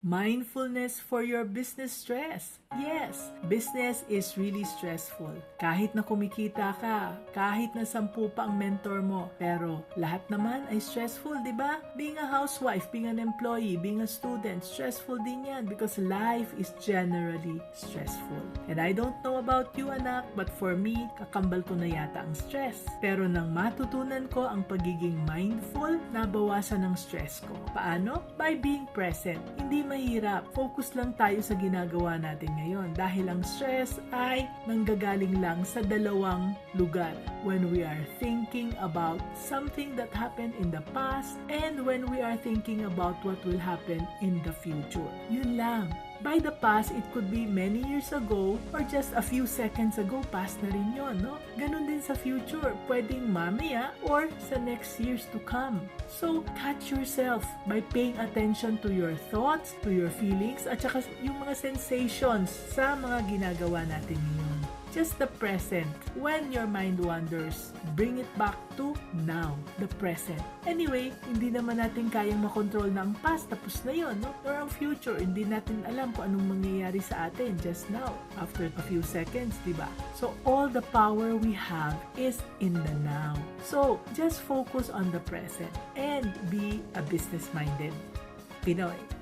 Mindfulness for your business stress. Yes, business is really stressful. Kahit na kumikita ka, kahit na 10 pa ang mentor mo, pero lahat naman ay stressful, di ba? Being a housewife, being an employee, being a student, stressful din yan because life is generally stressful. And I don't know about you, anak, but for me, kakambal ko na yata ang stress. Pero nang matutunan ko ang pagiging mindful, nabawasan ang stress ko. Paano? By being present. Hindi mahirap. Focus lang tayo sa ginagawa natin ngayon dahil ang stress ay nanggagaling lang sa dalawang lugar. When we are thinking about something that happened in the past and when we are thinking about what will happen in the future. Yun lang. By the past, it could be many years ago or just a few seconds ago, past na rin yun, no? Ganun din sa future, pwedeng mamaya or sa next years to come. So, catch yourself by paying attention to your thoughts, to your feelings, at saka yung mga sensations sa mga ginagawa natin ngayon. Just the present. When your mind wanders, bring it back to now, the present. Anyway, hindi naman natin kayang makontrol na ang past, tapos na yun, no? Or ang future, hindi natin alam kung anong mangyayari sa atin just now, after a few seconds, diba? So, all the power we have is in the now. So, just focus on the present and be a business-minded Pinoy.